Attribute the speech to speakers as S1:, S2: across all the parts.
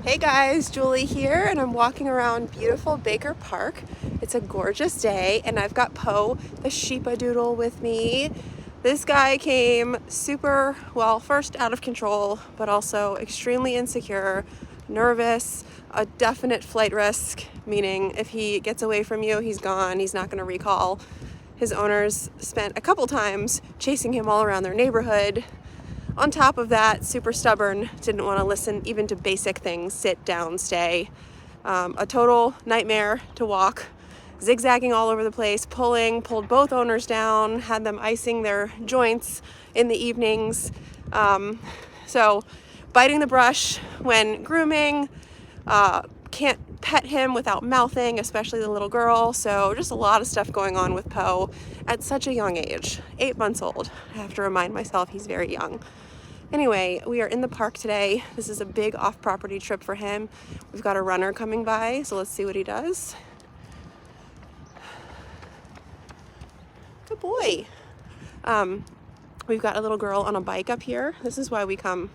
S1: Hey guys, Julie here, and I'm walking around beautiful Baker Park. It's a gorgeous day, and I've got Poe, the Sheepadoodle, with me. This guy came super, well, first out of control, but also extremely insecure, nervous, a definite flight risk, meaning if he gets away from you, he's gone, he's not going to recall. His owners spent a couple times chasing him all around their neighborhood. On top of that, super stubborn, didn't want to listen even to basic things, sit down, stay. A total nightmare to walk, zigzagging all over the place, pulled both owners down, had them icing their joints in the evenings. So biting the brush when grooming, can't pet him without mouthing, especially the little girl. So just a lot of stuff going on with Poe at such a young age, 8 months old. I have to remind myself he's very young. Anyway, we are in the park today. This is a big off-property trip for him. We've got a runner coming by, so let's see what he does. Good boy. We've got a little girl on a bike up here. This is why we come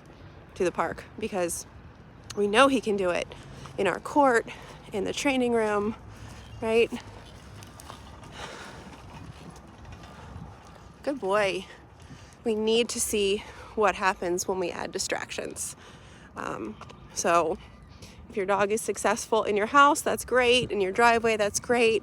S1: to the park, because we know he can do it in our court, in the training room, right? Good boy. We need to see what happens when we add distractions. So if your dog is successful in your house, that's great. In your driveway, that's great.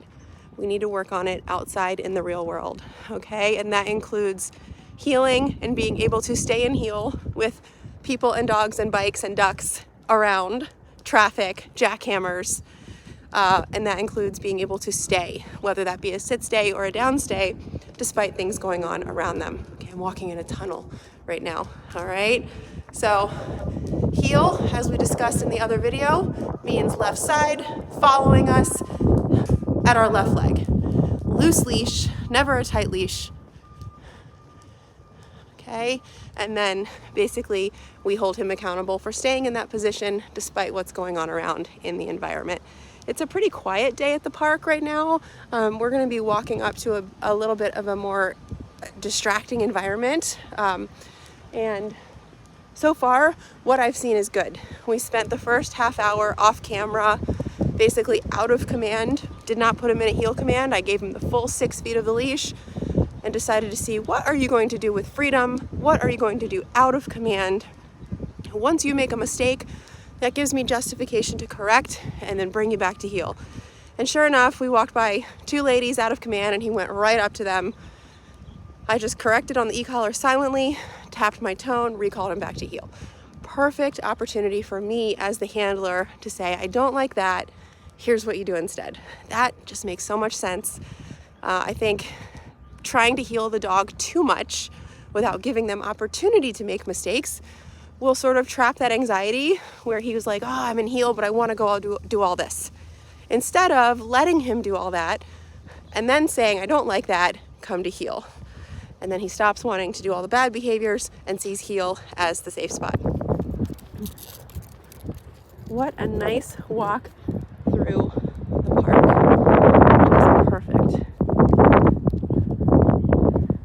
S1: We need to work on it outside in the real world, okay? And that includes heeling and being able to stay in heel with people and dogs and bikes and ducks around, traffic, jackhammers, and that includes being able to stay, whether that be a sit stay or a down stay, despite things going on around them. Okay, I'm walking in a tunnel right now, all right? So heel, as we discussed in the other video, means left side, following us at our left leg. Loose leash, never a tight leash. Okay, and then basically we hold him accountable for staying in that position despite what's going on around in the environment. It's a pretty quiet day at the park right now. We're going to be walking up to a little bit of a more distracting environment. And so far, what I've seen is good. We spent the first half hour off camera, basically out of command, did not put him in a heel command. I gave him the full 6 feet of the leash and decided to see, what are you going to do with freedom? What are you going to do out of command? Once you make a mistake, that gives me justification to correct and then bring you back to heel. And sure enough, we walked by 2 ladies out of command and he went right up to them. I just corrected on the e-collar silently, tapped my tone, recalled him back to heel. Perfect opportunity for me as the handler to say, I don't like that, here's what you do instead. That just makes so much sense. I think trying to heel the dog too much without giving them opportunity to make mistakes will sort of trap that anxiety where he was like, oh, I'm in heel, but I want to go do all this. Instead of letting him do all that and then saying, I don't like that, come to heel. And then he stops wanting to do all the bad behaviors and sees heel as the safe spot. What a nice walk through the park. Just perfect.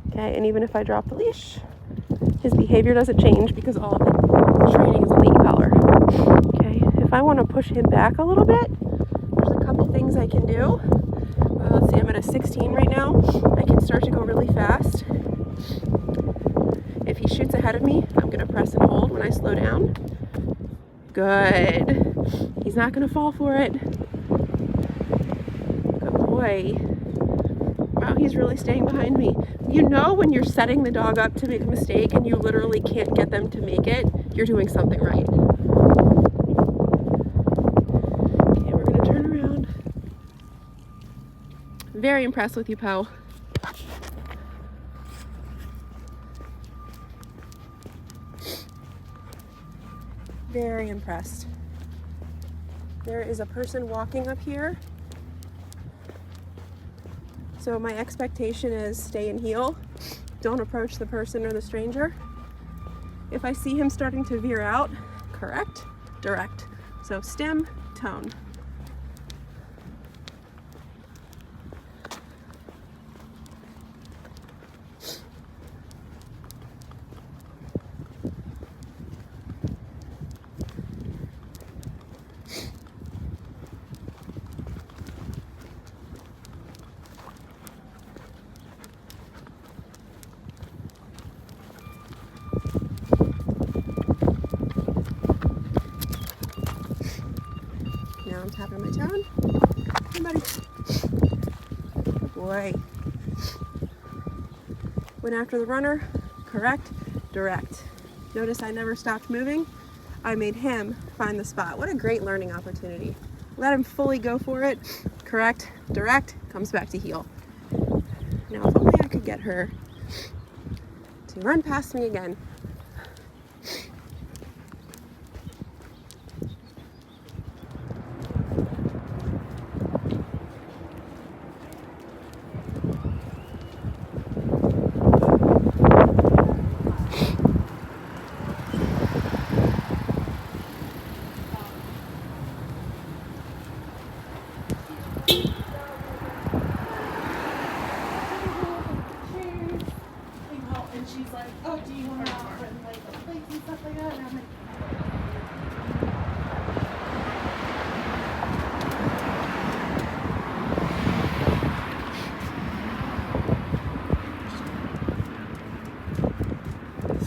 S1: Okay, and even if I drop the leash, his behavior doesn't change because all of the training is on the e-collar. Okay, if I want to push him back a little bit, there's a couple things I can do. Let's see, I'm at a 16 right now. I can start to go really fast. If he shoots ahead of me, I'm going to press and hold when I slow down. Good. He's not going to fall for it. Good boy. Wow, he's really staying behind me. You know when you're setting the dog up to make a mistake and you literally can't get them to make it, you're doing something right. Okay, we're going to turn around. Very impressed with you, Poe. Very impressed. There is a person walking up here. So my expectation is stay in heel. Don't approach the person or the stranger. If I see him starting to veer out, correct, direct. So stem, tone. boy. Went after the runner, correct, direct. Notice I never stopped moving. I made him find the spot. What a great learning opportunity. Let him fully go for it, correct, direct, comes back to heel. Now if only I could get her to run past me again.
S2: And she's like, oh, do you want to offer like the plates and stuff like that? And I'm like,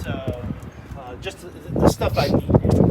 S3: so just the stuff I need now.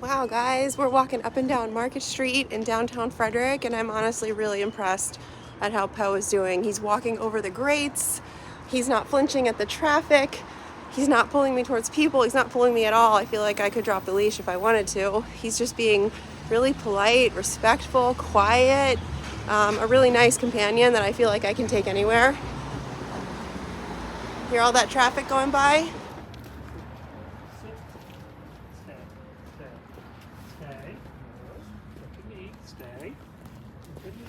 S1: Wow guys, we're walking up and down Market Street in downtown Frederick, and I'm honestly really impressed at how Poe is doing. He's walking over the grates, he's not flinching at the traffic, he's not pulling me towards people, he's not pulling me at all. I feel like I could drop the leash if I wanted to. He's just being really polite, respectful, quiet, a really nice companion that I feel like I can take anywhere. Hear all that traffic going by?
S3: Stay. Look at me. Stay. Look at me.